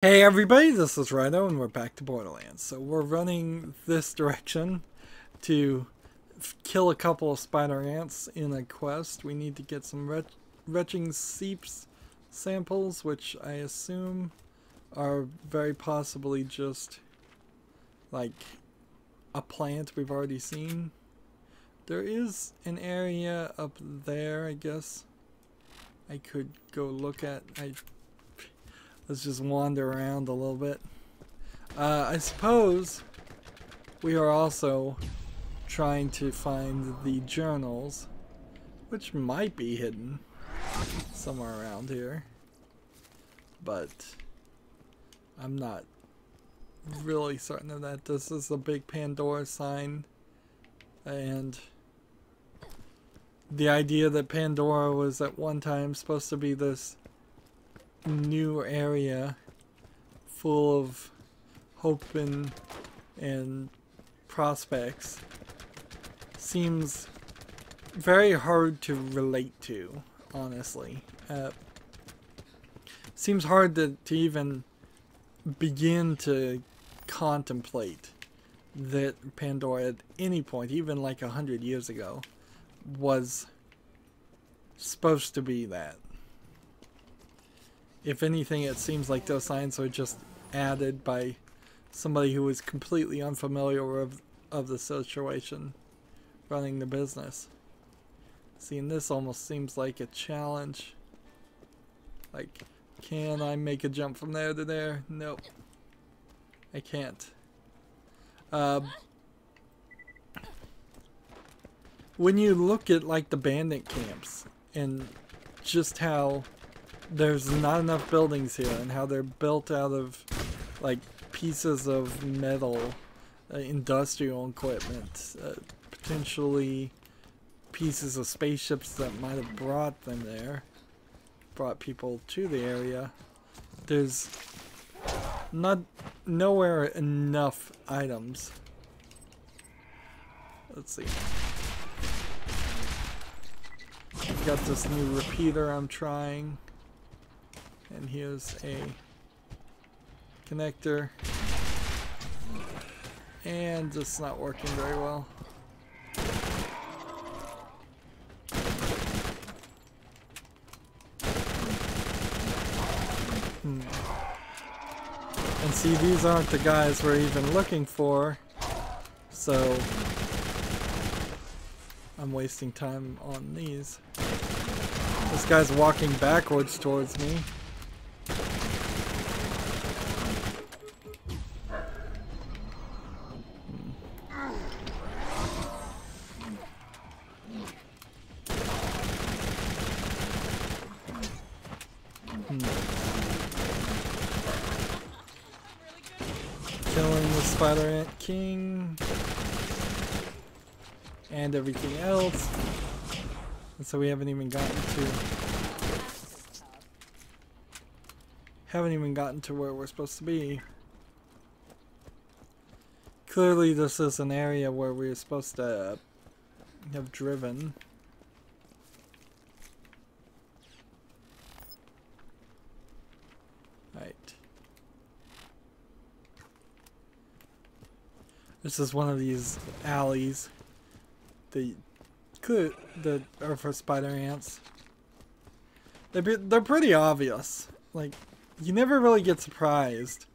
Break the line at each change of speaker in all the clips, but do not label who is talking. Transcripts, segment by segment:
Hey everybody, this is Rydo and we're back to Borderlands. So we're running this direction to kill a couple of spider ants in a quest. We need to get some retching seeps samples, which I assume are very possibly just like a plant we've already seen. There is an area up there, I guess I could go look at. Let's just wander around a little bit. I suppose we are also trying to find the journals, which might be hidden somewhere around here, but I'm not really certain of that. This is a big Pandora sign, and the idea that Pandora was at one time supposed to be this new area full of hope and prospects seems very hard to relate to, honestly. Seems hard to even begin to contemplate that Pandora at any point, even like 100 years ago, was supposed to be that. If anything, it seems like those signs were just added by somebody who was completely unfamiliar of the situation running the business. See, and this almost seems like a challenge. Like, can I make a jump from there to there? Nope. I can't. When you look at like the bandit camps and just how there's not enough buildings here and how they're built out of like pieces of metal, industrial equipment, potentially pieces of spaceships that might have brought them there, brought people to the area. There's nowhere enough items. Let's see. I've got this new repeater I'm trying. And here's a connector. And it's not working very well. And see, these aren't the guys we're even looking for. So I'm wasting time on these. This guy's walking backwards towards me. Killing the spider ant king and everything else, and so we haven't even gotten to where we're supposed to be. Clearly this is an area where we're supposed to have driven. Right. This is one of these alleys that are for spider ants. They're pretty obvious. Like, you never really get surprised.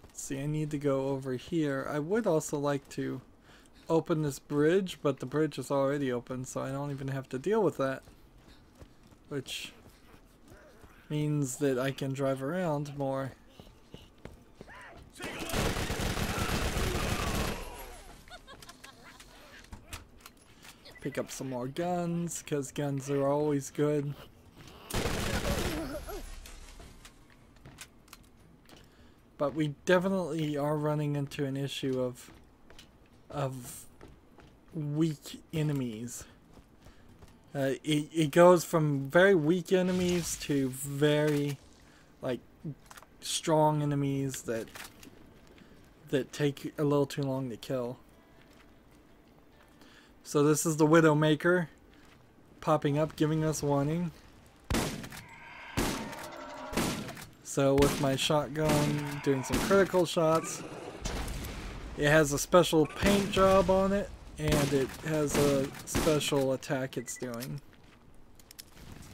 Let's see, I need to go over here. I would also like to open this bridge, but the bridge is already open, so I don't even have to deal with that. Which means that I can drive around more. Pick up some more guns, because guns are always good. But we definitely are running into an issue of weak enemies. It goes from very weak enemies to very like strong enemies that take a little too long to kill. So this is the Widowmaker popping up, giving us warning. So with my shotgun, doing some critical shots. It has a special paint job on it, and it has a special attack it's doing.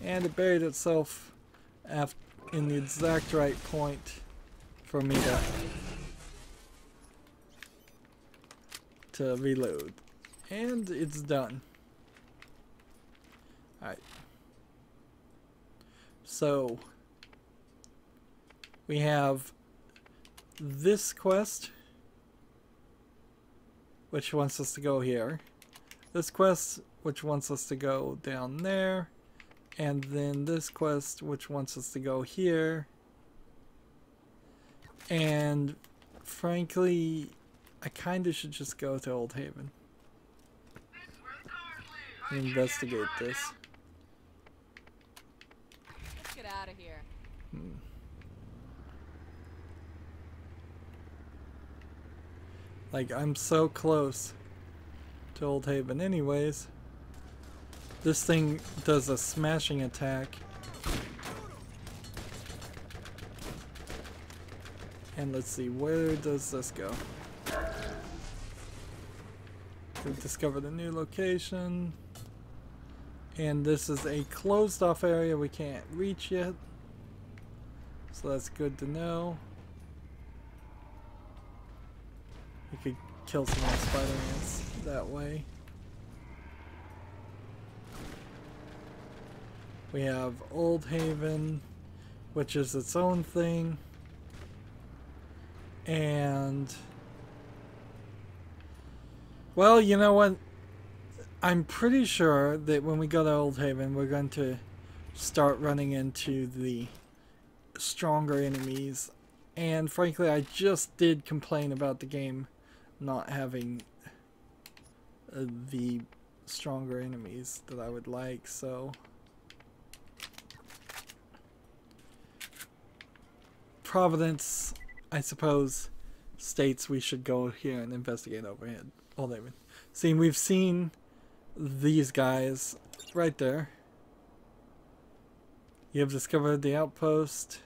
And it buried itself in the exact right point for me to reload. And it's done. Alright. So, we have this quest, which wants us to go here. This quest, which wants us to go down there. And then this quest, which wants us to go here. And frankly, I kinda should just go to Old Haven and investigate this.
Let's get out of here.
Like, I'm so close to Old Haven anyways. This thing does a smashing attack. And let's see, where does this go? We've discovered a new location. And this is a closed off area we can't reach yet. So that's good to know. We could kill some more spider ants that way. We have Old Haven, which is its own thing. And well, you know what? I'm pretty sure that when we go to Old Haven, we're going to start running into the stronger enemies. And frankly, I just did complain about the game not having the stronger enemies that I would like, so Providence, I suppose, states we should go here and investigate overhead. Old Haven. See, we've seen these guys right there. You have discovered the outpost.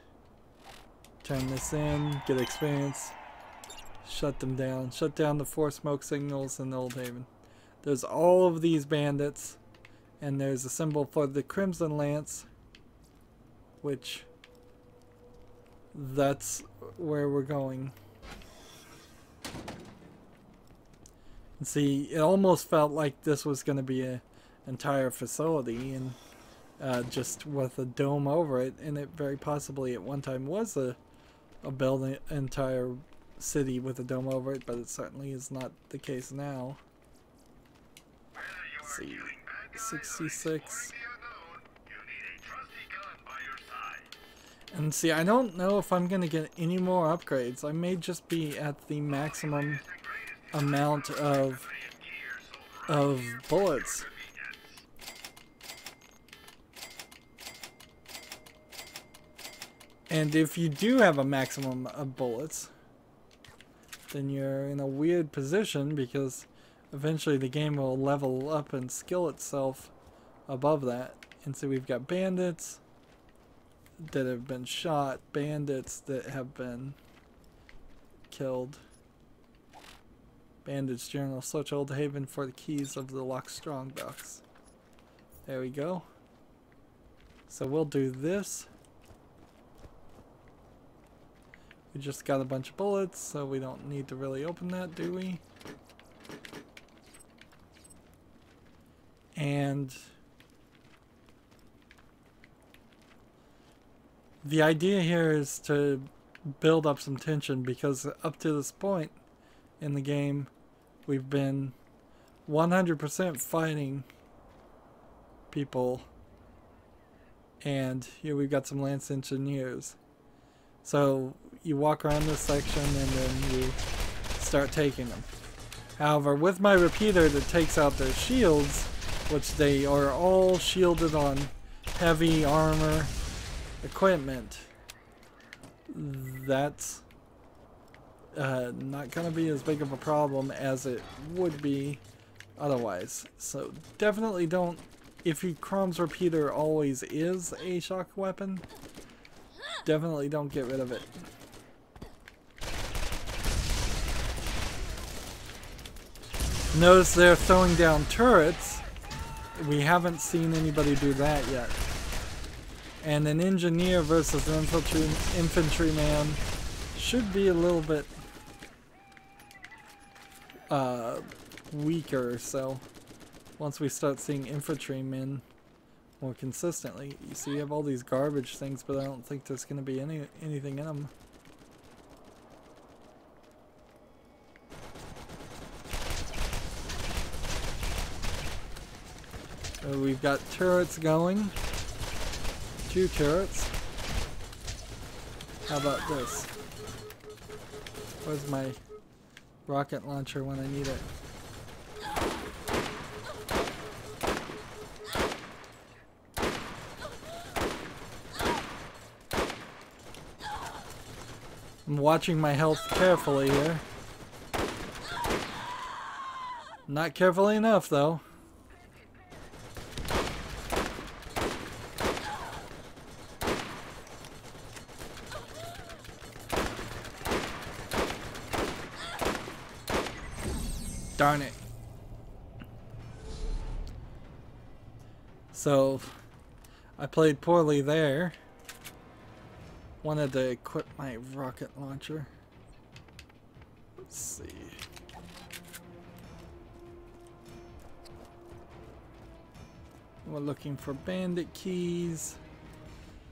Turn this in, get experience. Shut them down. Shut down the 4 smoke signals in Old Haven. There's all of these bandits, and there's a symbol for the Crimson Lance, which that's where we're going. And see, it almost felt like this was going to be an entire facility, and just with a dome over it, and it very possibly at one time was a building, entire city with a dome over it, but it certainly is not the case now. Let's see, 66. And see, I don't know if I'm going to get any more upgrades. I may just be at the maximum amount of bullets. And if you do have a maximum of bullets, then you're in a weird position, because eventually the game will level up and skill itself above that. And so we've got bandits that have been shot, bandits that have been killed. Bandits Journal. Search Old Haven for the keys of the locked strongbox. There we go. So we'll do this. We just got a bunch of bullets, so we don't need to really open that, do we? And the idea here is to build up some tension, because up to this point in the game, we've been 100% fighting people. And here we've got some Lance Engineers. So you walk around this section and then you start taking them. However, with my repeater that takes out their shields, which they are all shielded on heavy armor equipment, that's not going to be as big of a problem as it would be otherwise. So definitely don't, if your Chrome's repeater always is a shock weapon, definitely don't get rid of it. Notice they're throwing down turrets. We haven't seen anybody do that yet. And an engineer versus an infantryman should be a little bit weaker, so once we start seeing infantrymen more consistently. You see, you have all these garbage things, but I don't think there's going to be anything in them. So we've got turrets going. 2 turrets. How about this? Where's my rocket launcher when I need it? I'm watching my health carefully here. Not carefully enough, though. Darn it. So, I played poorly there. Wanted to equip my rocket launcher. Let's see. We're looking for bandit keys.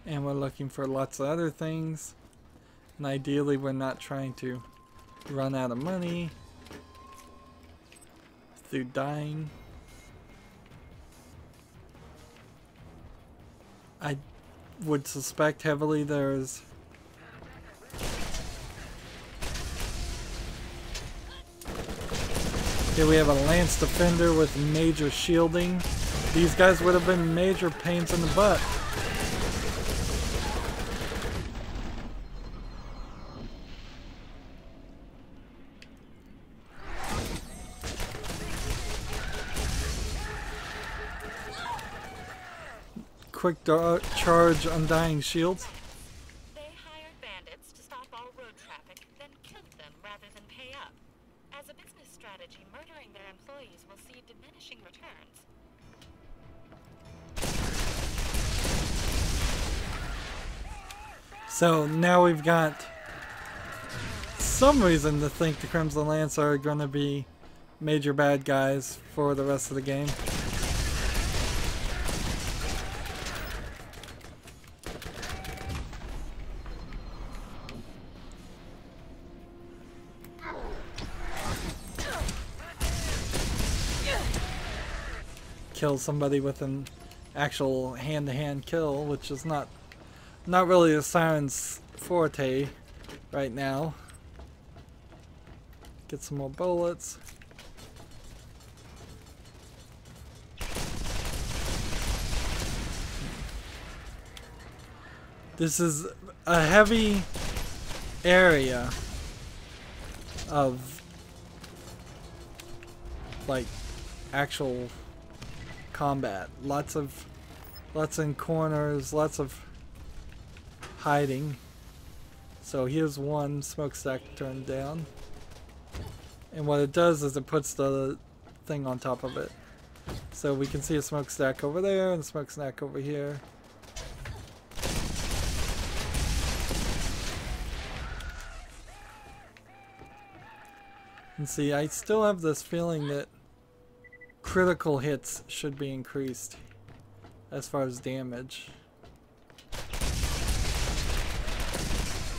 And we're looking for lots of other things. And ideally we're not trying to run out of money through dying. I would suspect heavily there's here we have a lance defender with major shielding. These guys would have been major pains in the butt. Quick charge undying shields.
They hired bandits to stop all road traffic, then killed them rather than pay up. As a business strategy, murdering their employees will see diminishing returns.
So now we've got some reason to think the Crimson Lance are going to be major bad guys for the rest of the game. Kill somebody with an actual hand-to-hand kill, which is not really the Siren's forte right now. Get some more bullets. This is a heavy area of like actual combat. Lots in corners, lots of hiding. So here's one smokestack turned down. And what it does is it puts the thing on top of it. So we can see a smokestack over there and a smokestack over here. And see, I still have this feeling that critical hits should be increased as far as damage.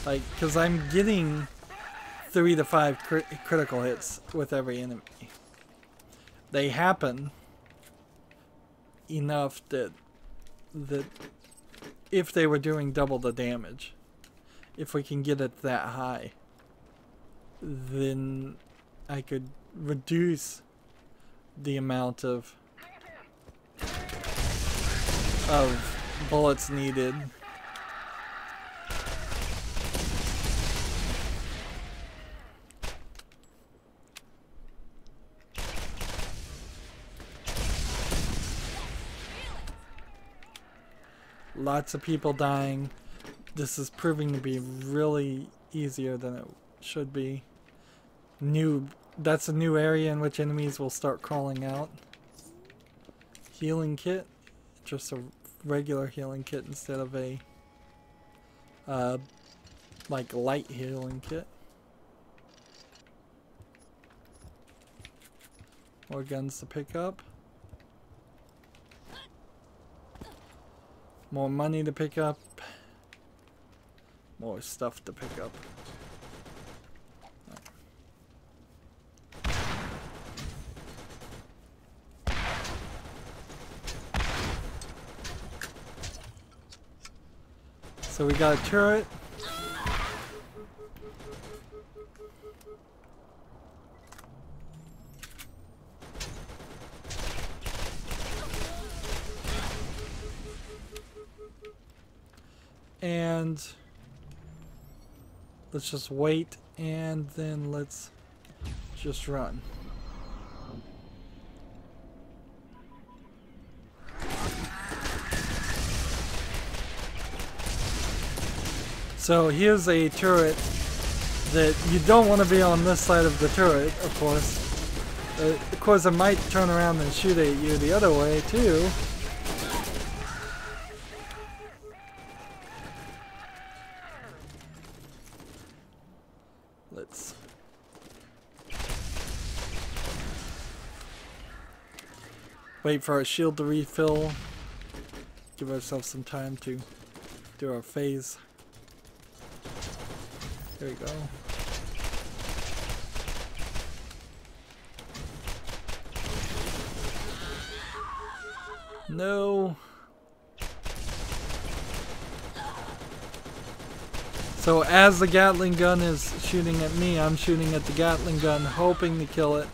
Like, because I'm getting 3 to 5 critical hits with every enemy. They happen enough that if they were doing double the damage, if we can get it that high, then I could reduce the amount of bullets needed. Lots of people dying. This is proving to be really easier than it should be. That's a new area in which enemies will start crawling out. Healing kit. Just a regular healing kit instead of a like light healing kit. More guns to pick up. More money to pick up. More stuff to pick up. So we got a turret. And let's just wait, and then let's just run. So here's a turret that you don't want to be on this side of the turret, of course. Of course, it might turn around and shoot at you the other way, too. Let's... wait for our shield to refill. Give ourselves some time to do our phase. There we go. No. So as the Gatling gun is shooting at me, I'm shooting at the Gatling gun, hoping to kill it.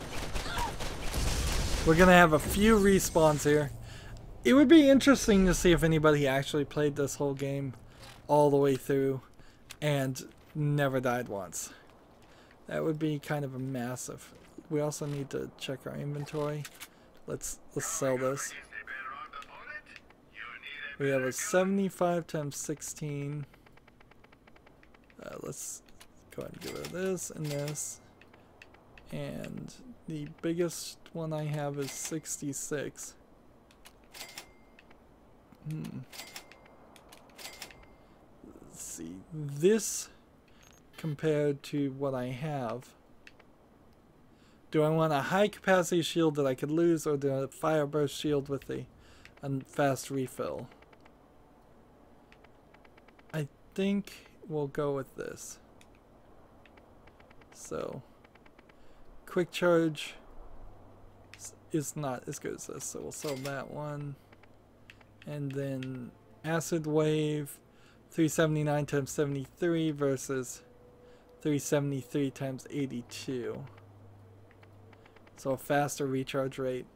We're gonna have a few respawns here. It would be interesting to see if anybody actually played this whole game all the way through and never died once. That would be kind of a massive. We also need to check our inventory. Let's sell this. We have a 75 times 16. Let's go ahead and get rid of this and this. And the biggest one I have is 66. Let's see. This compared to what I have. Do I want a high capacity shield that I could lose, or do a fire burst shield with a fast refill? I think we'll go with this. So quick charge is not as good as this, so we'll sell that one. And then acid wave 379 times 73 versus 373 times 82. So a faster recharge rate.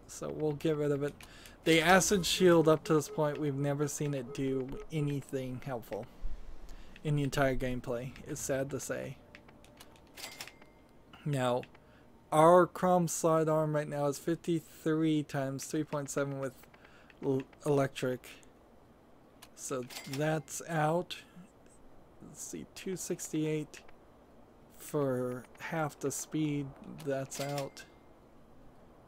So we'll get rid of it. The acid shield up to this point, we've never seen it do anything helpful in the entire gameplay. It's sad to say. Now, our Crom sidearm right now is 53 times 3.7 with electric. So that's out. Let's see, 268 for half the speed. That's out.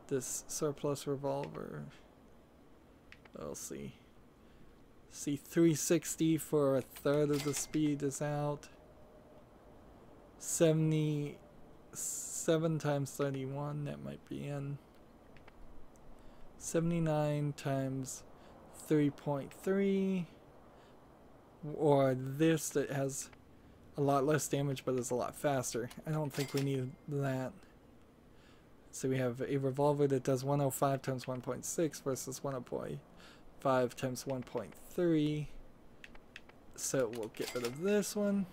This surplus revolver. We'll see. See, 360 for a third of the speed is out. 77 times 31, that might be in. 79 times 3.3. Or this that has a lot less damage but is a lot faster. I don't think we need that. So we have a revolver that does 105 times 1.6 versus 105 times 1.3. So we'll get rid of this one.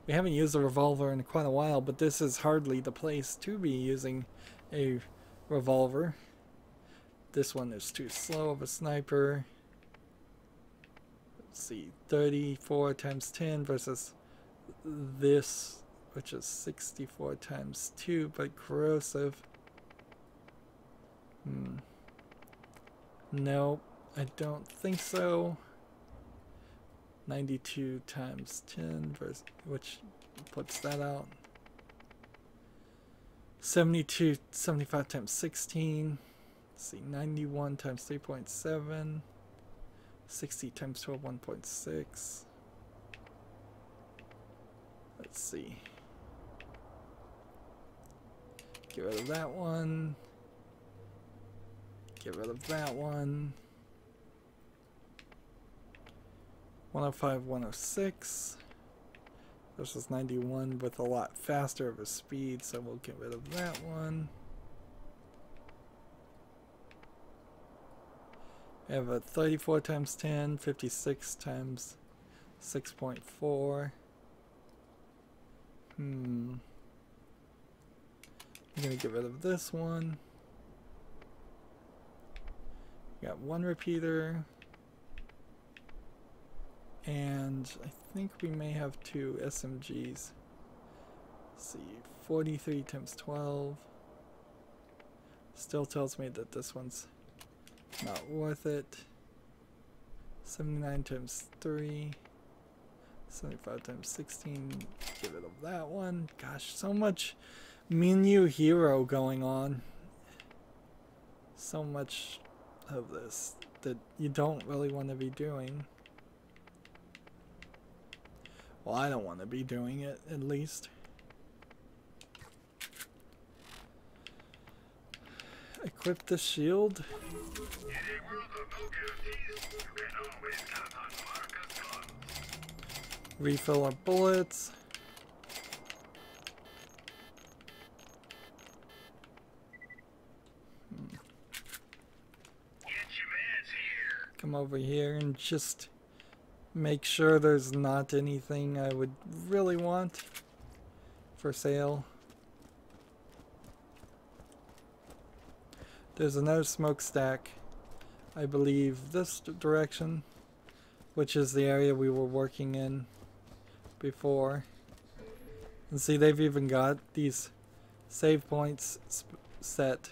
We haven't used a revolver in quite a while, but this is hardly the place to be using a revolver. This one is too slow of a sniper. Let's see, 34 times 10 versus this, which is 64 times 2, but corrosive. Nope, I don't think so. 92 times 10 versus, which puts that out. 75 times 16. Let's see, 91 times 3.7. 60 times 12, 1.6. Let's see. Get rid of that one. Get rid of that one. 105, 106. This is 91 with a lot faster of a speed, so we'll get rid of that one. I have a 34 times 10, 56 times 6.4. I'm gonna get rid of this one. Got one repeater. And I think we may have two SMGs. Let's see, 43 times 12. Still tells me that this one's not worth it. 79 times 3. 75 times 16. Get rid of that one. Gosh, so much menu hero going on. So much of this that you don't really want to be doing. Well, I don't want to be doing it, at least. Equip the shield. Refill our bullets. Come over here and just make sure there's not anything I would really want for sale. There's another smokestack, I believe this direction, which is the area we were working in before. And see, they've even got these save points set.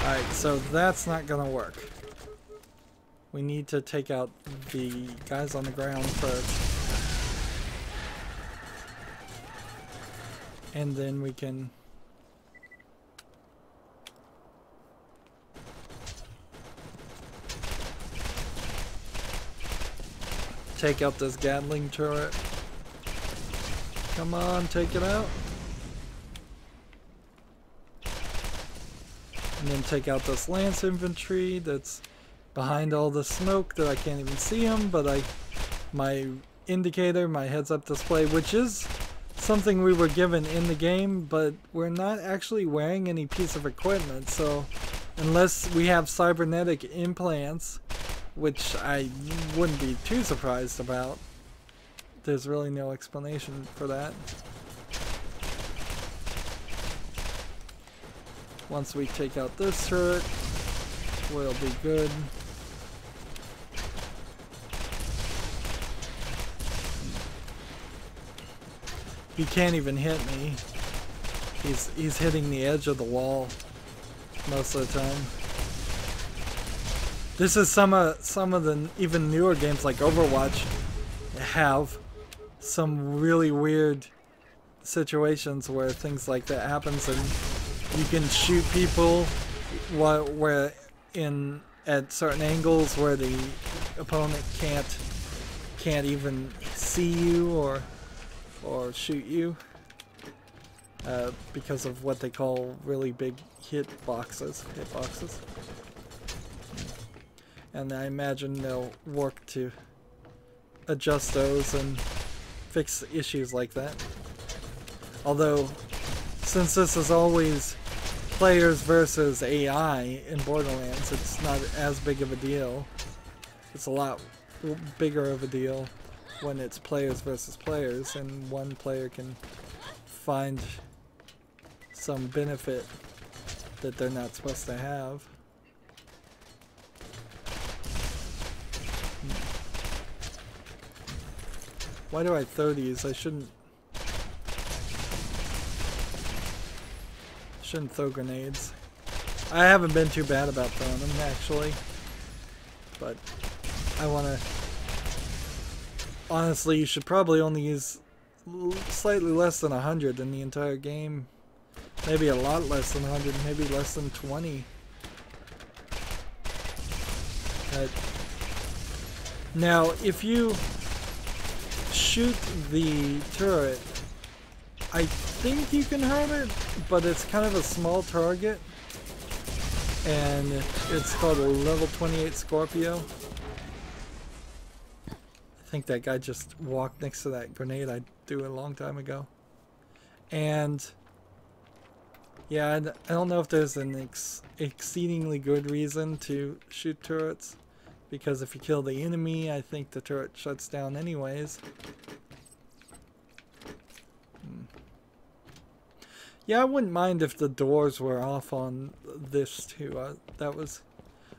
Alright, so that's not gonna work. We need to take out the guys on the ground first. And then we can take out this Gatling turret. Come on, take it out. And then take out this lance infantry that's behind all the smoke that I can't even see them, but my indicator, my heads up display, which is something we were given in the game, but we're not actually wearing any piece of equipment, so unless we have cybernetic implants, which I wouldn't be too surprised about, there's really no explanation for that. Once we take out this turret, we'll be good. He can't even hit me. He's hitting the edge of the wall most of the time. This is some of the even newer games like Overwatch have some really weird situations where things like that happens, and you can shoot people where at certain angles where the opponent can't even see you or shoot you because of what they call really big hitboxes. And I imagine they'll work to adjust those and fix issues like that. Although, since this is always players versus AI in Borderlands, it's not as big of a deal. It's a lot bigger of a deal when it's players versus players, and one player can find some benefit that they're not supposed to have. Why do I throw these? I shouldn't throw grenades. I haven't been too bad about throwing them, actually. But I want to... Honestly, you should probably only use slightly less than 100 in the entire game. Maybe a lot less than 100, maybe less than 20. Now, if you shoot the turret, I think you can hurt it, but it's kind of a small target. And it's called a level 28 Scorpio. I think that guy just walked next to that grenade I threw a long time ago. And yeah, I don't know if there's an exceedingly good reason to shoot turrets, because if you kill the enemy, I think the turret shuts down anyways. Yeah, I wouldn't mind if the doors were off on this too. That was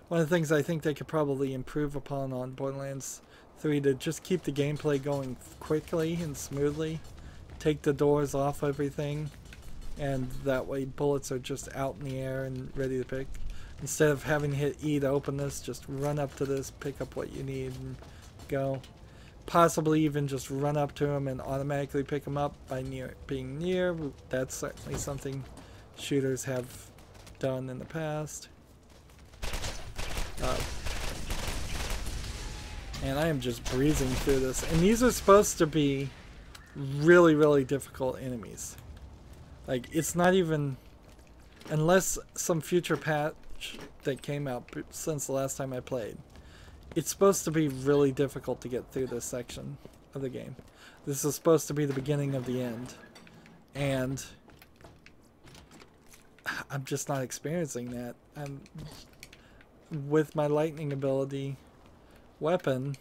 one of the things I think they could probably improve upon on Borderlands 3, to just keep the gameplay going quickly and smoothly. Take the doors off everything, and that way bullets are just out in the air and ready to pick. Instead of having to hit E to open this, just run up to this, pick up what you need, and go. Possibly even just run up to them and automatically pick them up by being near. That's certainly something shooters have done in the past. And I am just breezing through this. And these are supposed to be really, really difficult enemies. Like, it's not even... Unless some future patch that came out since the last time I played. It's supposed to be really difficult to get through this section of the game. This is supposed to be the beginning of the end. And I'm just not experiencing that. With my lightning ability weapon,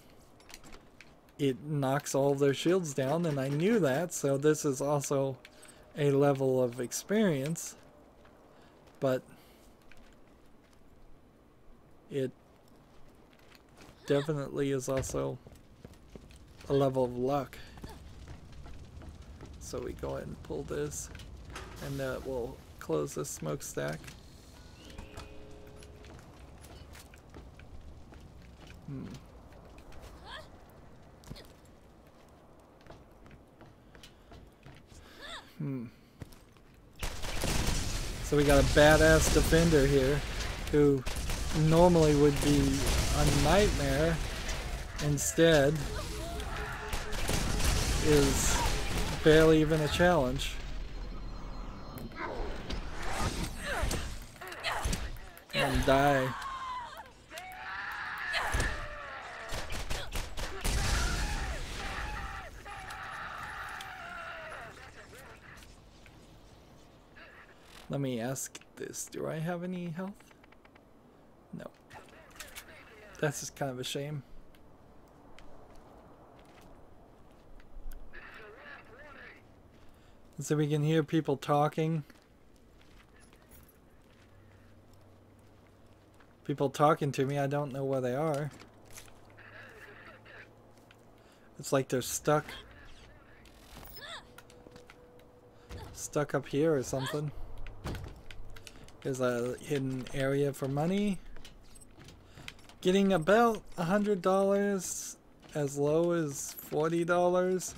it knocks all of their shields down, and I knew that, so this is also a level of experience. But it definitely is also a level of luck. So we go ahead and pull this, and we'll close this smokestack. So we got a badass defender here who normally would be a nightmare, instead is barely even a challenge. And die. Let me ask this. Do I have any health? No. That's just kind of a shame. So we can hear people talking. People talking to me. I don't know where they are. It's like they're stuck. Stuck up here or something. There's a hidden area for money. Getting about $100, as low as $40.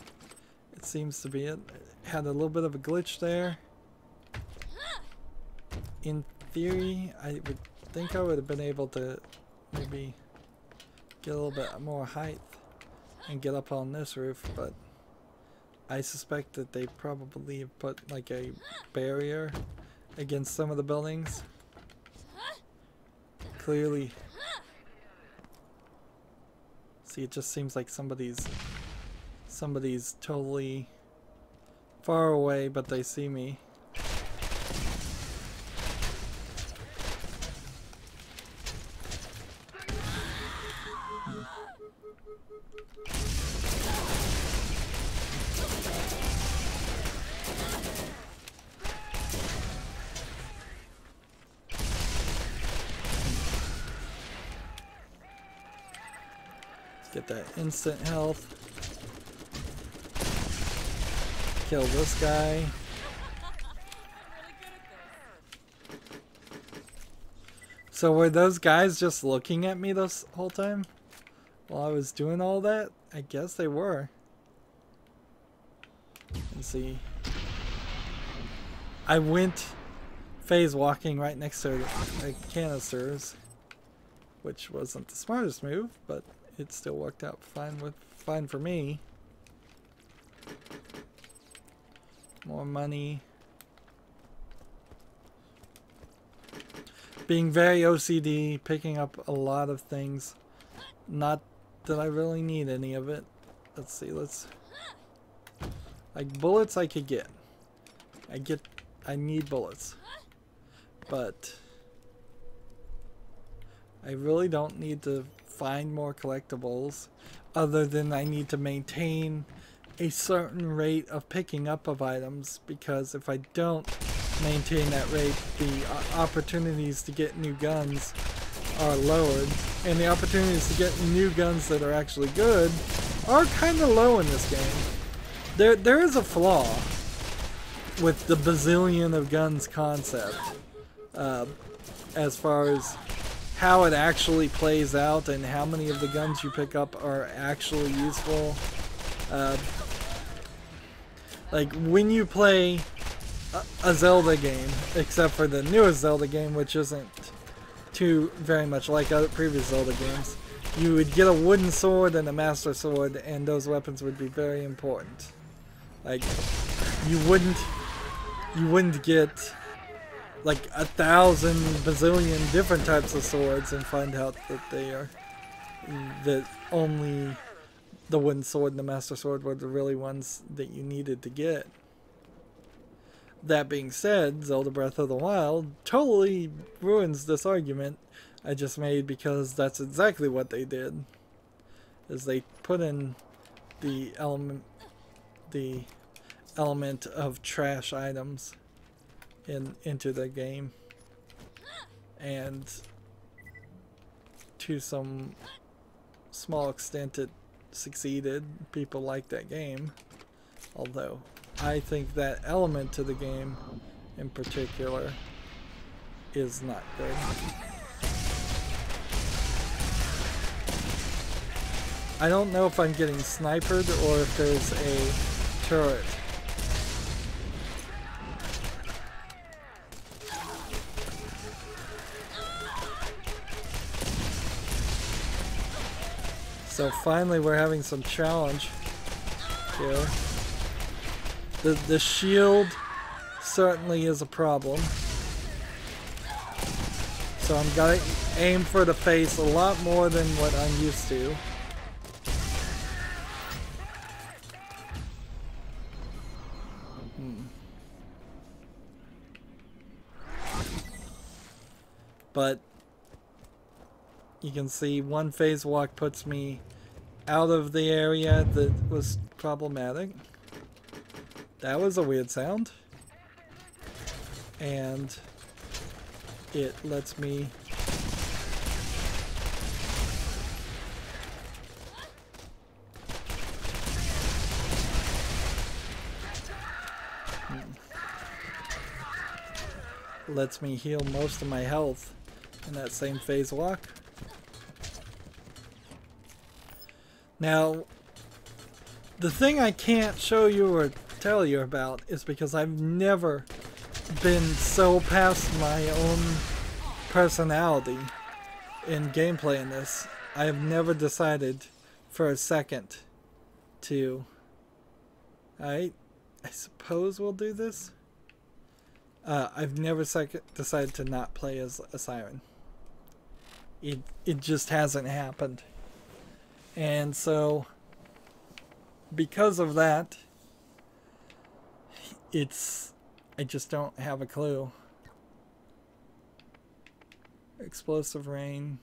It seems to be it. Had a little bit of a glitch there. In theory, I would think I would have been able to maybe get a little bit more height and get up on this roof, but I suspect that they probably have put like a barrier against some of the buildings. Clearly. See, it just seems like somebody's totally far away, but they see me. Get that instant health. kill this guy.
I'm really good at this.
So were those guys just looking at me this whole time while I was doing all that? I guess they were. Let's see. I went phase walking right next to the canisters, which wasn't the smartest move, but it still worked out fine for me. More money. Being very OCD, picking up a lot of things. Not that I really need any of it. Let's see, like bullets I could get. I need bullets. But I really don't need to find more collectibles other than I need to maintain a certain rate of picking up of items, because if I don't maintain that rate, the opportunities to get new guns are lowered, and the opportunities to get new guns that are actually good are kind of low in this game. There is a flaw with the bazillion of guns concept as far as how it actually plays out and how many of the guns you pick up are actually useful. Like when you play a Zelda game, except for the newest Zelda game, which isn't too very much like other previous Zelda games, you would get a wooden sword and a master sword, and those weapons would be very important. Like you wouldn't get like 1,000 bazillion different types of swords and find out that only the wooden sword and the master sword were the really ones that you needed to get. That being said, Zelda Breath of the Wild totally ruins this argument I just made, because that's exactly what they did. Is they put in the element of trash items into the game, and to some small extent it succeeded. People like that game, although I think that element to the game in particular is not good. I don't know if I'm getting sniped or if there's a turret. So finally we're having some challenge here. The shield certainly is a problem. So I'm gonna aim for the face a lot more than what I'm used to. But you can see one phase walk puts me out of the area that was problematic. That was a weird sound. And it lets me heal most of my health in that same phase walk. Now, the thing I can't show you or tell you about is because I've never been so past my own personality in gameplay in this. I have never decided for a second to... Alright, I suppose we'll do this. I've never decided to not play as a siren. It just hasn't happened. And so, because of that, I just don't have a clue. Explosive rain.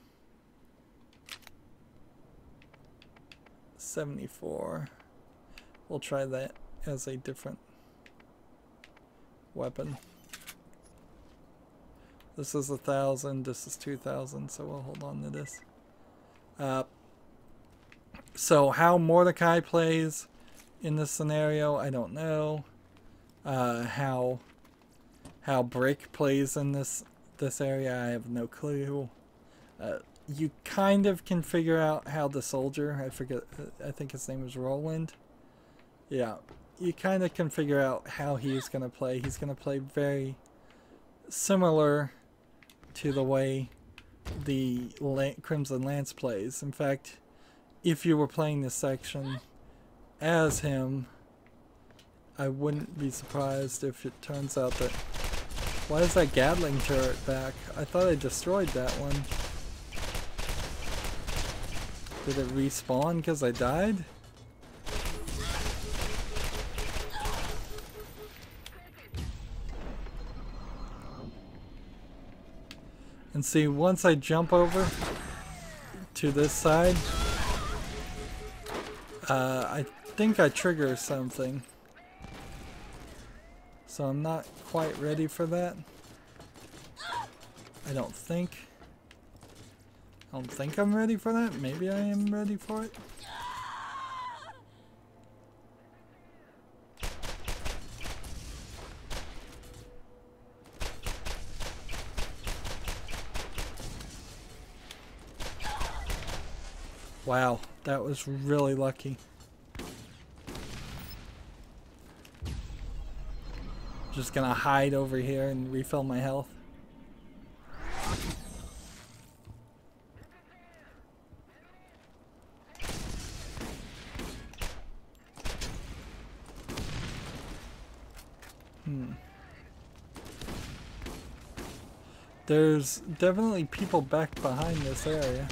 74. We'll try that as a different weapon. This is 1,000, this is 2,000, so we'll hold on to this. So how Mordecai plays in this scenario, I don't know. How brick plays in this area, I have no clue. You kind of can figure out how the soldier, I think his name was Roland. Yeah, you kind of can figure out how he's going to play. He's going to play very similar to the way the Crimson Lance plays. In fact, if you were playing this section as him, I wouldn't be surprised if it turns out that... Why is that Gatling turret back? I thought I destroyed that one. Did it respawn because I died? And see, once I jump over to this side, I think I trigger something. So I'm not quite ready for that. I don't think I'm ready for that. Maybe I am ready for it. Wow, that was really lucky. Just gonna hide over here and refill my health. There's definitely people back behind this area.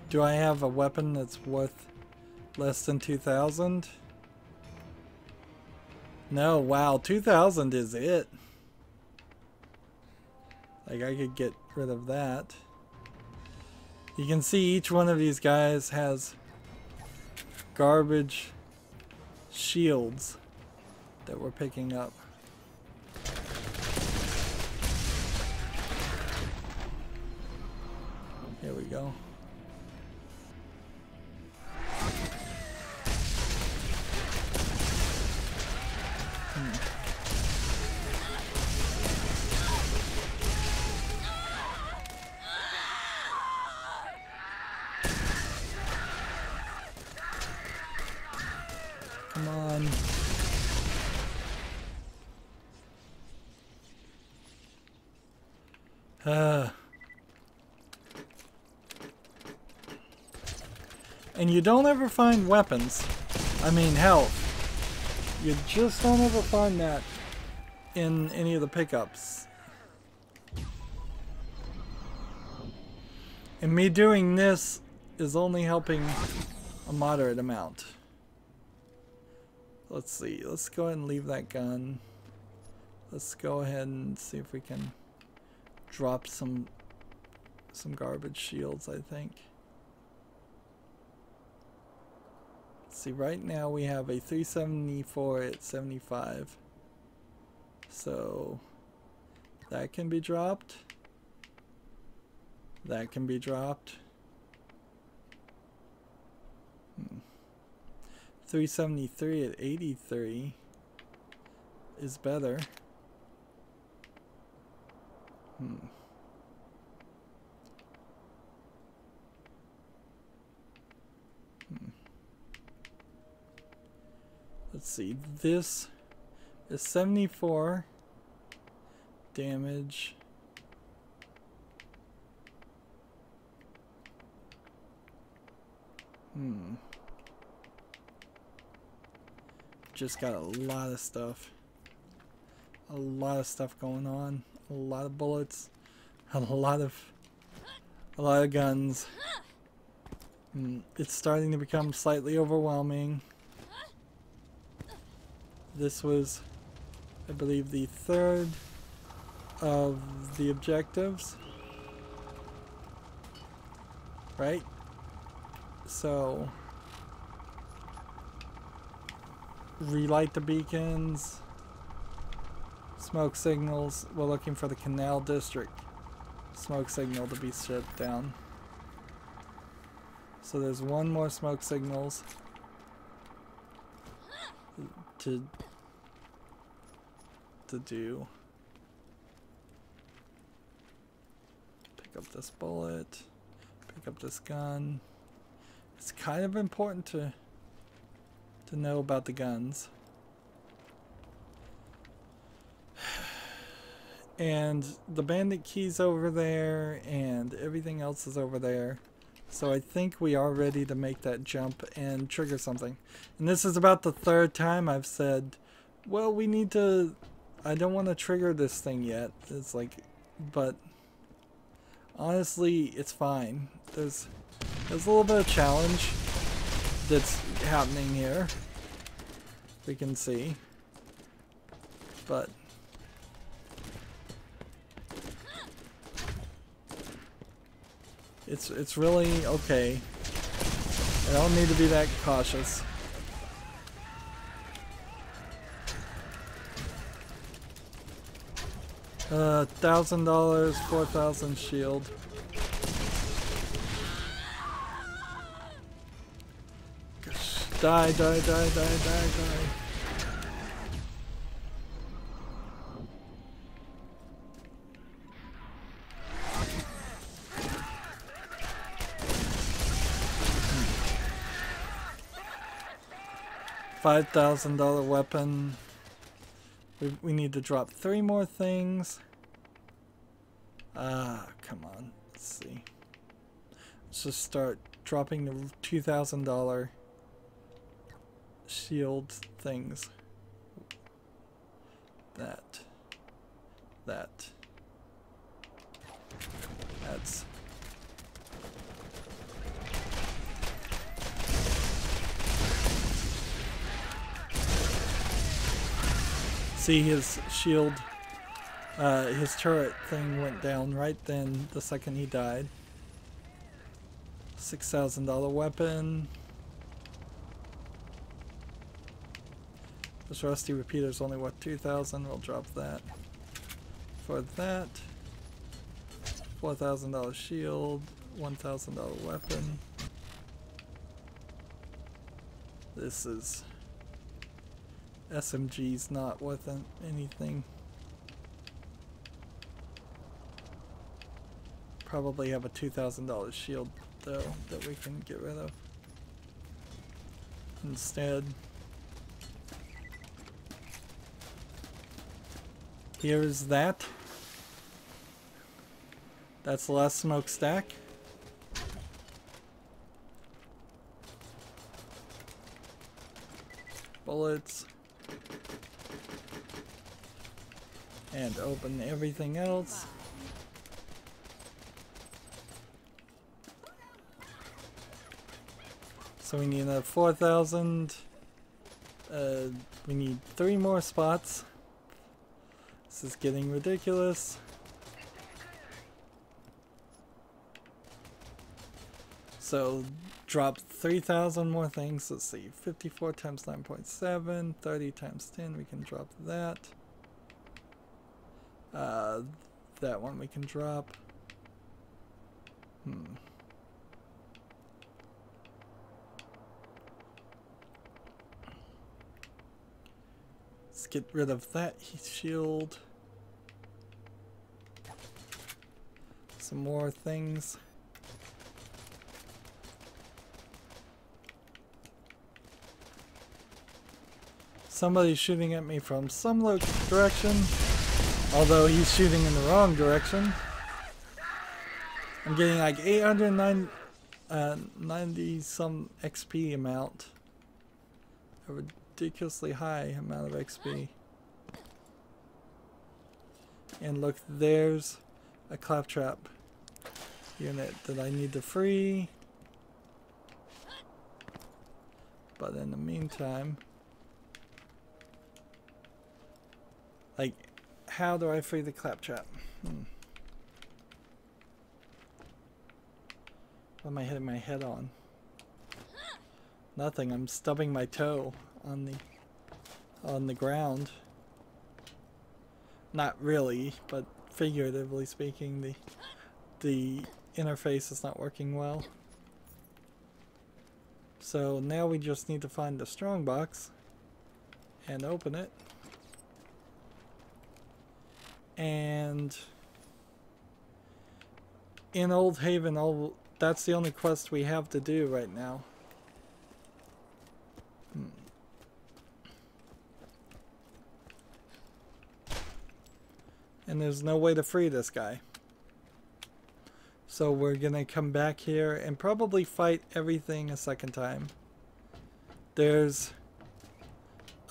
Do I have a weapon that's worth less than 2,000? No, wow, 2,000 is it. Like, I could get rid of that. You can see each one of these guys has garbage shields that we're picking up. Here we go. Come on. And you don't ever find weapons. I mean health. You just don't ever find that in any of the pickups. And me doing this is only helping a moderate amount. Let's see, let's go ahead and leave that gun. Let's go ahead and see if we can drop some garbage shields, I think. Let's see, right now we have a 374 at 75. So that can be dropped. That can be dropped. 373 at 83 is better. Let's see, this is 74 damage. Just got a lot of stuff. A lot of stuff going on. A lot of bullets. A lot of guns. It's starting to become slightly overwhelming. This was, I believe, the third of the objectives. Right? So relight the beacons. Smoke signals. We're looking for the Canal District smoke signal to be shut down. So there's one more smoke signals to do. Pick up this bullet. Pick up this gun. It's kind of important to know about the guns. And the bandit key's over there, and everything else is over there. So I think we are ready to make that jump and trigger something. And this is about the third time I've said, well, we need to... I don't want to trigger this thing yet. It's like... But... honestly, it's fine. There's a little bit of challenge that's happening here. We can see. But... It's really okay. I don't need to be that cautious. $1,000, 4,000 shield. Gosh, die, die, die, die, die, die. $5,000 weapon. We need to drop 3 more things. Come on. Let's see. Let's just start dropping the $2,000 shield things. That's... See, his shield, his turret thing went down right then, the second he died. $6,000 weapon. This rusty repeater's only worth 2,000. We'll drop that. For that, $4,000 shield, $1,000 weapon. This is... SMG's not worth anything. Probably have a $2,000 shield though that we can get rid of instead. Here's that. That's the last smokestack. Bullets. And open everything else. So we need another 4,000. We need 3 more spots. This is getting ridiculous. So drop 3,000 more things. Let's see, 54 times 9.7, 30 times 10. We can drop that. That one we can drop. Let's get rid of that shield. Some more things. Somebody's shooting at me from some direction. Although he's shooting in the wrong direction. I'm getting like 890 some XP amount. A ridiculously high amount of XP. And look, there's a claptrap unit that I need to free. But in the meantime, like, how do I free the claptrap? What am I hitting my head on? Nothing. I'm stubbing my toe on the on the ground. Not really, but figuratively speaking, the interface is not working well. So now we just need to find the strongbox and open it. And in Old Haven, that's the only quest we have to do right now. And there's no way to free this guy. So we're gonna come back here and probably fight everything a second time. There's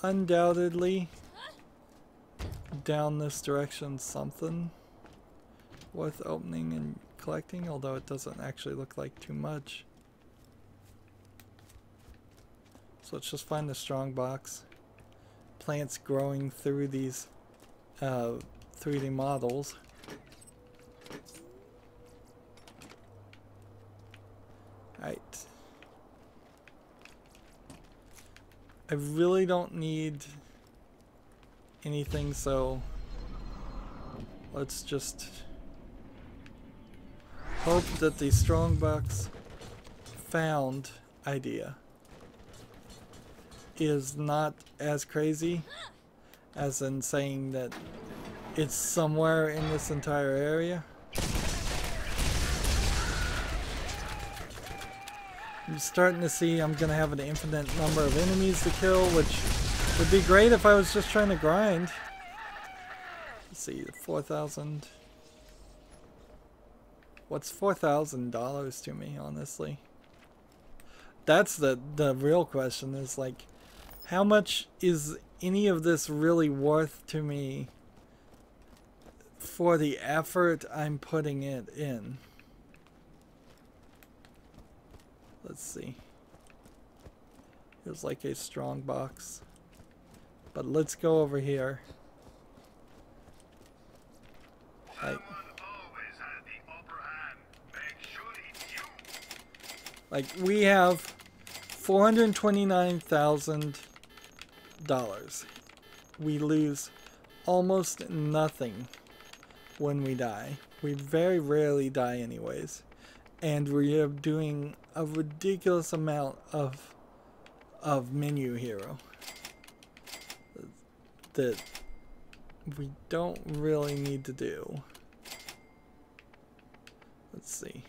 undoubtedly down this direction something worth opening and collecting, although it doesn't actually look like too much. So let's just find the strong box. Plants growing through these 3D models. Right. I really don't need anything, so let's just hope that the strongbox found idea is not as crazy as in saying that it's somewhere in this entire area. I'm starting to see I'm gonna have an infinite number of enemies to kill, which would be great if I was just trying to grind. Let's see, 4,000. What's $4,000 to me, honestly? That's the real question, is like, how much is any of this really worth to me for the effort I'm putting it in? Let's see. Here's like a strong box. But let's go over here. Like we have $429,000. We lose almost nothing when we die. We very rarely die anyways. And we are doing a ridiculous amount of menu hero that we don't really need to do. Let's see.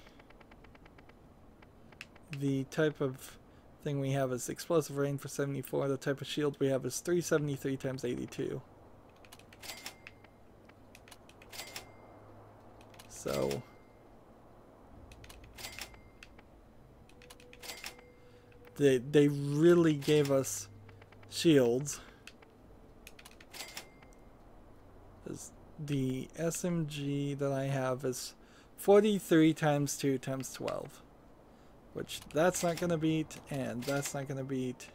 The type of thing we have is explosive rain for 74. The type of shield we have is 373 times 82. So they really gave us shields. The SMG that I have is 43 times 2 times 12. Which that's not going to beat, and that's not going to beat,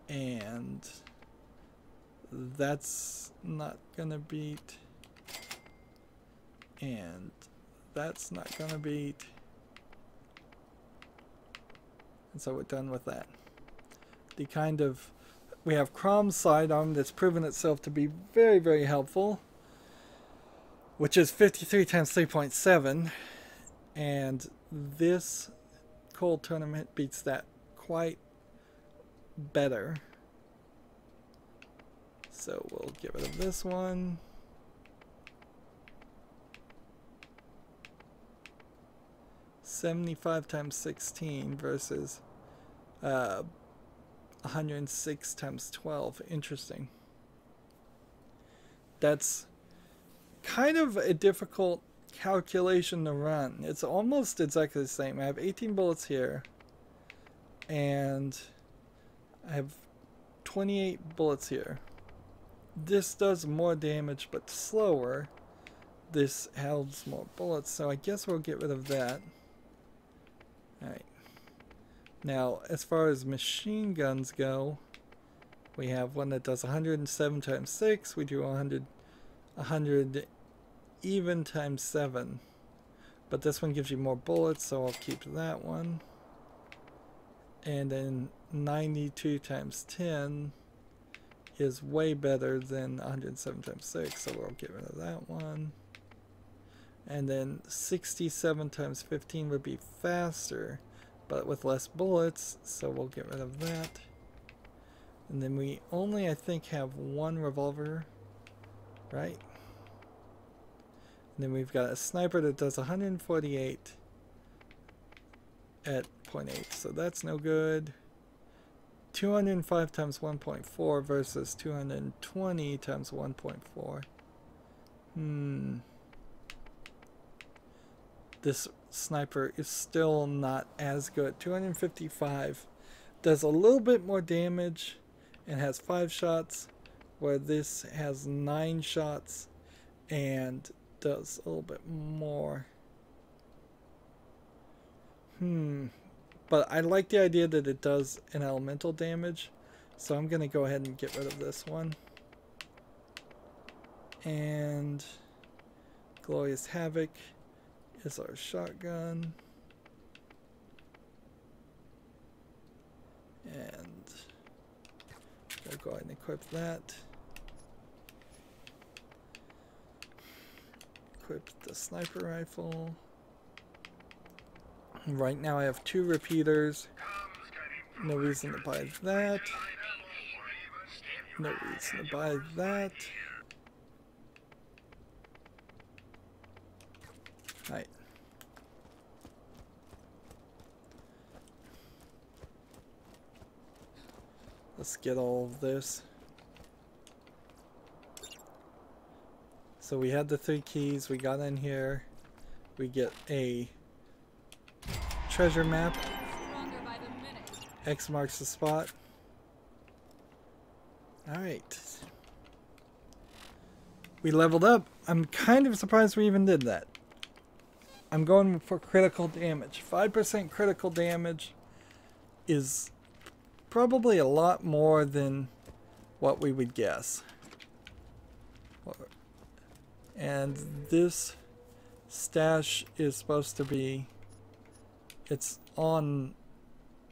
and that's not going to beat, and that's not going to beat. And so we're done with that. We have Crom's sidearm that's proven itself to be very, very helpful, which is 53 times 3.7, and this Cold Tournament beats that quite better. So we'll get rid of this one. $75 times 16 versus 106 times 12. Interesting. That's kind of a difficult calculation to run. It's almost exactly the same. I have 18 bullets here, and I have 28 bullets here. This does more damage but slower. This holds more bullets, so I guess we'll get rid of that. Alright. Now, as far as machine guns go, we have one that does 107 times 6. We do 100 even times 7. But this one gives you more bullets, so I'll keep that one. And then 92 times 10 is way better than 107 times 6, so we'll get rid of that one. And then 67 times 15 would be faster, but with less bullets, so we'll get rid of that. And then we only, I think, have one revolver, right? And then we've got a sniper that does 148 at 0.8, so that's no good. 205 times 1.4 versus 220 times 1.4. This sniper is still not as good. 255 does a little bit more damage and has 5 shots, where this has 9 shots and does a little bit more. But I like the idea that it does an elemental damage, so I'm gonna go ahead and get rid of this one. And Glorious Havoc is our shotgun. And I'll go ahead and equip that. Equip the sniper rifle. Right now I have 2 repeaters. No reason to buy that. No reason to buy that. Right. Let's get all of this. So we had the 3 keys, we got in here. We get a treasure map. X marks the spot. Alright. We leveled up. I'm kind of surprised we even did that. I'm going for critical damage. 5% critical damage is probably a lot more than what we would guess. And this stash is supposed to be, it's on,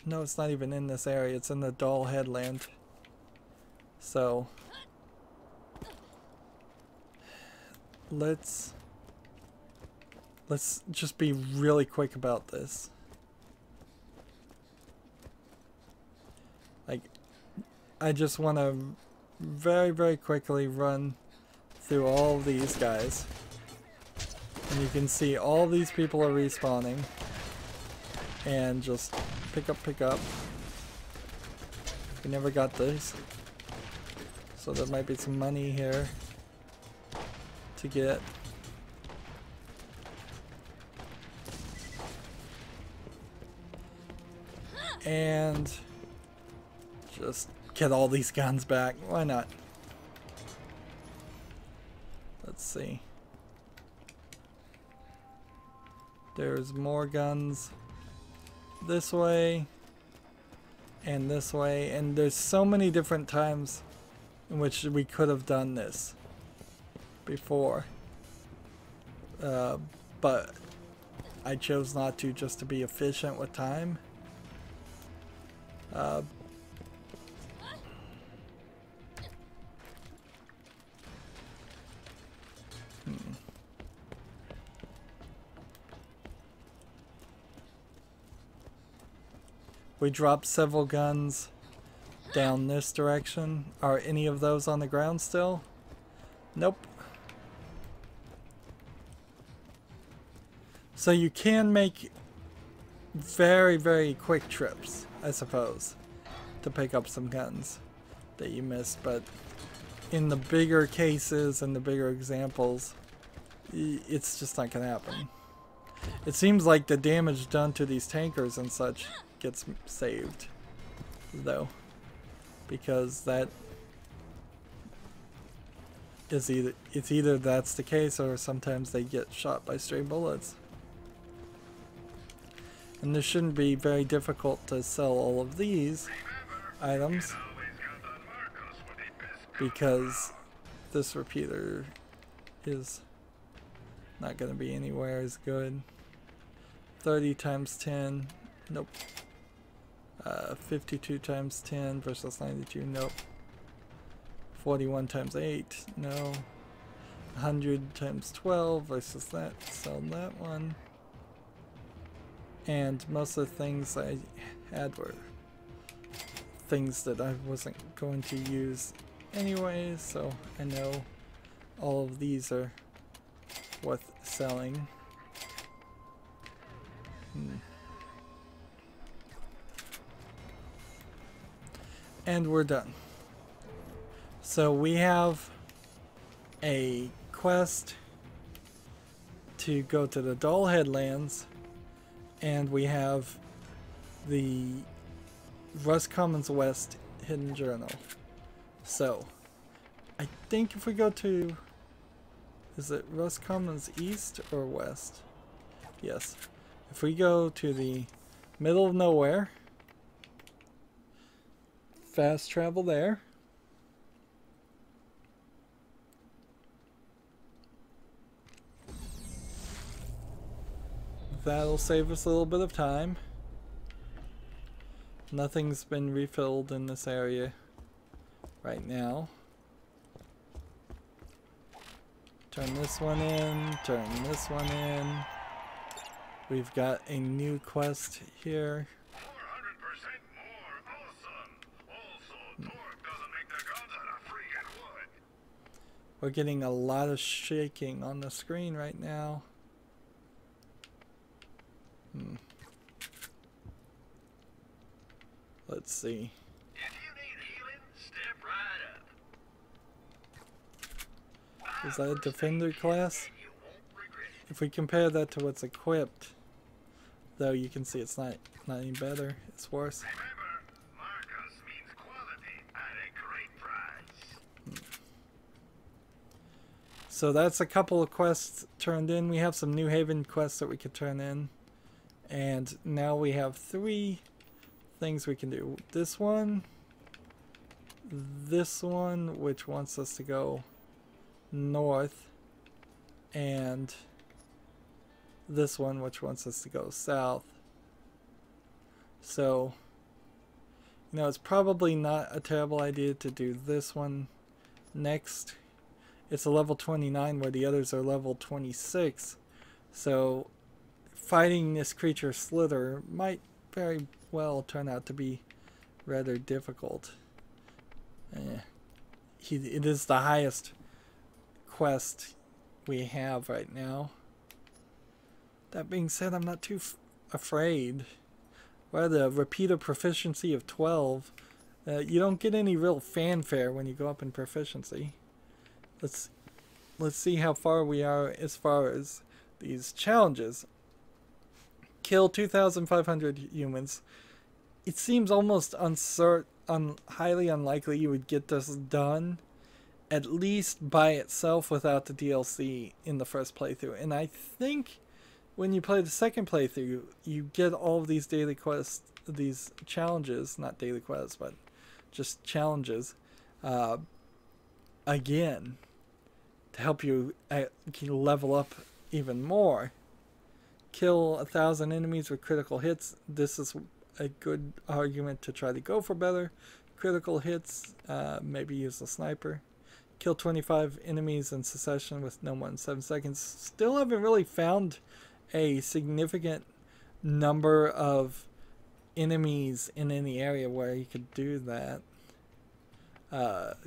no, it's not even in this area, it's in the Doll Headland. So let's just be really quick about this. Like, I just want to very quickly run through all of these guys. And you can see all these people are respawning. And just pick up. We never got this. So there might be some money here to get. And just get all these guns back. Why not? Let's see. There's more guns this way and this way, and there's so many different times in which we could have done this before, but I chose not to, just to be efficient with time. We dropped several guns down this direction. Are any of those on the ground still? Nope. So you can make very quick trips, I suppose, to pick up some guns that you missed, but in the bigger cases and the bigger examples, it's just not gonna happen. It seems like the damage done to these tankers and such gets saved, though, because that is either that's the case, or sometimes they get shot by stray bullets. And this shouldn't be very difficult to sell all of these items, because this repeater is not going to be anywhere as good. 30 times 10, nope. 52 times 10 versus 92, nope. 41 times 8, no. 100 times 12 versus that, sell that one. And most of the things I had were things that I wasn't going to use anyway, so I know all of these are worth selling. And we're done. So we have a quest to go to the Doll Headlands, and we have the Rust Commons West Hidden Journal. So I think if we go to, is it Rust Commons East or West? Yes. If we go to the middle of nowhere, fast travel there. That'll save us a little bit of time. Nothing's been refilled in this area right now. Turn this one in, turn this one in. We've got a new quest here.
400% more. Awesome. Also, torque doesn't make the guns out of freaking wood.
We're getting a lot of shaking on the screen right now. Let's see.
If you need healing, step right up.
Is that a defender class?
And you won't regret it.
If we compare that to what's equipped, though, you can see it's not any better. It's worse.
Remember, Marcus means quality at a great price.
So that's a couple of quests turned in. We have some New Haven quests that we could turn in. And now we have 3 things we can do. This one, which wants us to go north, and this one, which wants us to go south. So, you know, it's probably not a terrible idea to do this one next. It's a level 29 where the others are level 26. So fighting this creature Slither might very well turn out to be rather difficult. It is the highest quest we have right now. That being said, I'm not too afraid. Well, the repeater proficiency of 12, you don't get any real fanfare when you go up in proficiency. Let's see how far we are as far as these challenges. Kill 2,500 humans. It seems almost highly unlikely you would get this done, at least by itself without the DLC in the first playthrough. And I think when you play the second playthrough, you get all of these daily quests, these challenges, not daily quests, but just challenges, again, to help you level up even more. Kill 1,000 enemies with critical hits. This is a good argument to try to go for better critical hits. Maybe use a sniper. Kill 25 enemies in succession with no more than 7 seconds. Still haven't really found a significant number of enemies in any area where you could do that.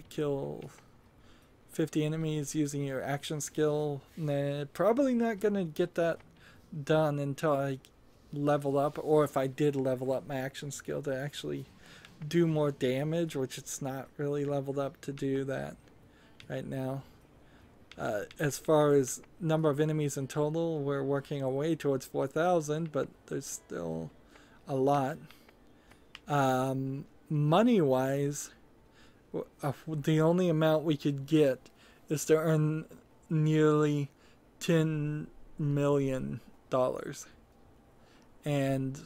Kill 50 enemies using your action skill. Nah, probably not gonna get that done until I level up, or if I did level up my action skill to actually do more damage, which it's not really leveled up to do that right now. As far as number of enemies in total, we're working our way towards 4,000, but there's still a lot. Money wise, the only amount we could get is to earn nearly $10 million. And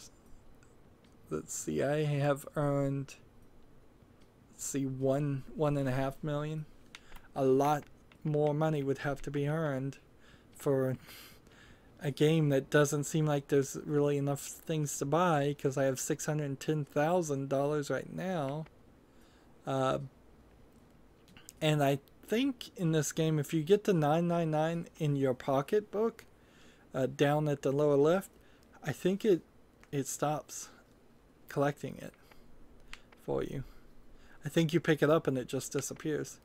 let's see, I have earned, let's see, 1.5 million. A lot more money would have to be earned for a game that doesn't seem like there's really enough things to buy, because I have $610,000 right now. And I think in this game, if you get to 999 in your pocketbook, down at the lower left, I think it stops collecting it for you. I think you pick it up and it just disappears.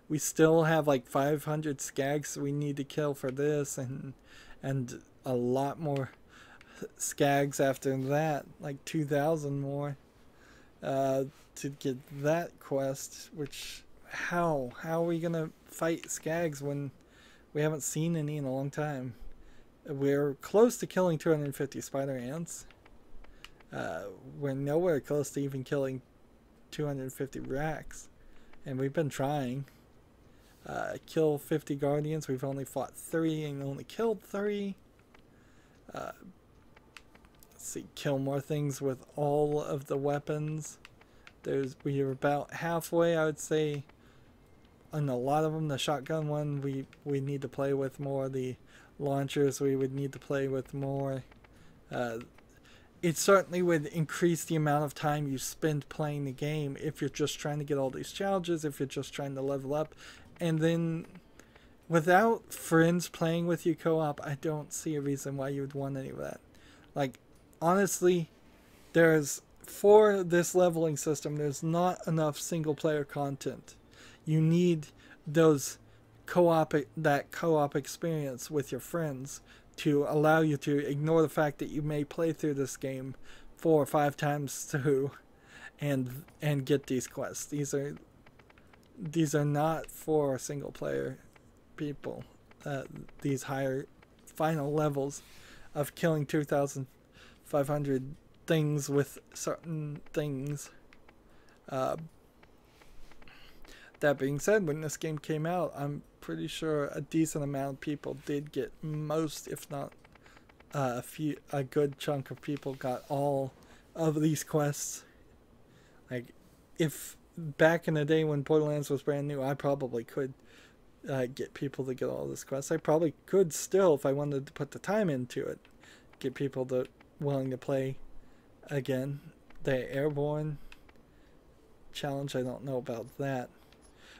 We still have like 500 skags we need to kill for this, and a lot more skags after that, like 2,000 more to get that quest. Which how are we gonna fight skags when we haven't seen any in a long time? We're close to killing 250 spider ants. We're nowhere close to even killing 250 racks, and we've been trying. Kill 50 guardians. We've only fought 3 and only killed 3. Let's see, kill more things with all of the weapons. We are about halfway, I would say. On a lot of them, the shotgun one we need to play with more. The launchers we would need to play with more. It certainly would increase the amount of time you spend playing the game if you're just trying to get all these challenges, if you're just trying to level up. And then without friends playing with you co-op, I don't see a reason why you would want any of that. Like, honestly, for this leveling system, there's not enough single player content. You need those that co-op experience with your friends to allow you to ignore the fact that you may play through this game 4 or 5 times through and get these quests. These are not for single player people. These higher final levels of killing 2,500 things with certain things. That being said, when this game came out, I'm pretty sure a decent amount of people did get most, if not a good chunk of people got all of these quests. Like, if back in the day when Borderlands was brand new, I probably could get people to get all this quests. I probably could still, if I wanted to put the time into it, get people willing to play again. The airborne challenge, I don't know about that.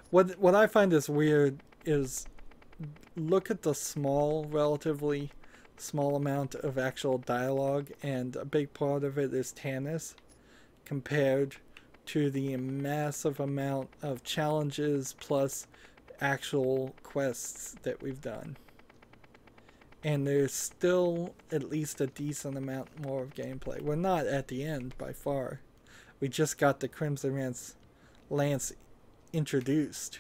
What I find is weird is, look at the relatively small amount of actual dialogue, and a big part of it is Tannis, compared to the massive amount of challenges plus actual quests that we've done. And there's still at least a decent amount more of gameplay. We're not at the end by far. We just got the Crimson Lance introduced.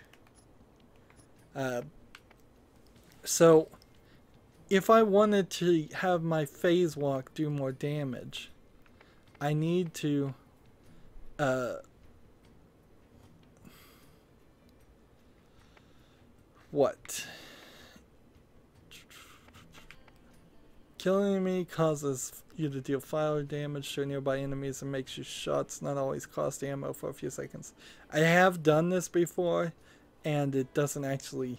So if I wanted to have my phase walk do more damage, I need to killing an enemy causes you to deal fire damage to nearby enemies and makes your shots not always cost ammo for a few seconds. I have done this before, and it doesn't actually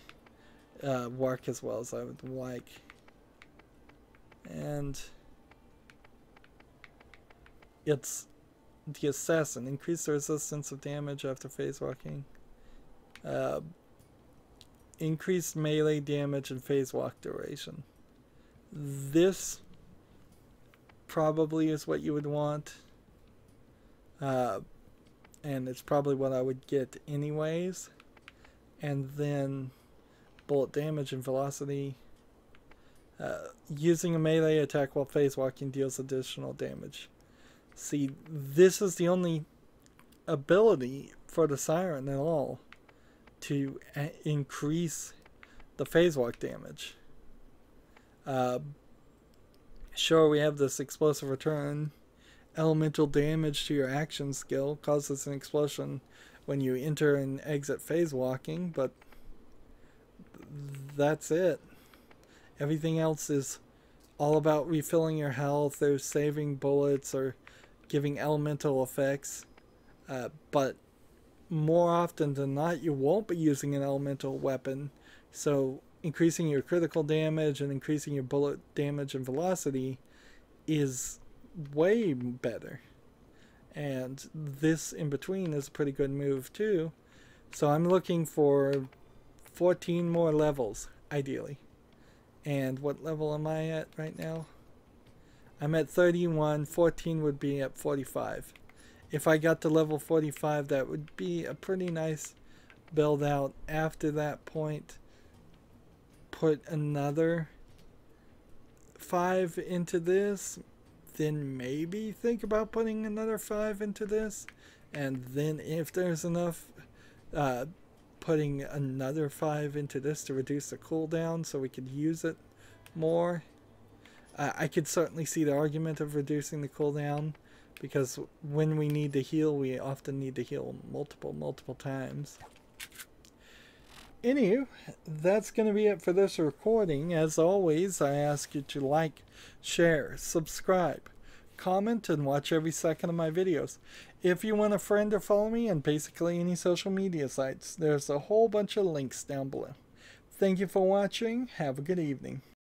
work as well as I would like. And it's the assassin. Increase the resistance of damage after phase walking. Increased melee damage and phase walk duration. This probably is what you would want. And it's probably what I would get anyways. And then bullet damage and velocity. Using a melee attack while phase walking deals additional damage. See, this is the only ability for the Siren at all to increase the phase walk damage. Sure, we have this explosive return. Elemental damage to your action skill causes an explosion when you enter and exit phase walking, but that's it. Everything else is all about refilling your health or saving bullets or giving elemental effects. But more often than not, you won't be using an elemental weapon. So increasing your critical damage and increasing your bullet damage and velocity is way better. And this in between is a pretty good move too. So I'm looking for 14 more levels, ideally. And what level am I at right now? I'm at 31. 14 would be at 45. If I got to level 45, that would be a pretty nice build out. After that point, put another 5 into this, then maybe think about putting another 5 into this, and then if there's enough, putting another 5 into this to reduce the cooldown so we could use it more. I could certainly see the argument of reducing the cooldown, because when we need to heal, we often need to heal multiple times. Anywho, that's going to be it for this recording. As always, I ask you to like, share, subscribe, comment, and watch every second of my videos. If you want a friend or follow me on basically any social media sites, there's a whole bunch of links down below. Thank you for watching. Have a good evening.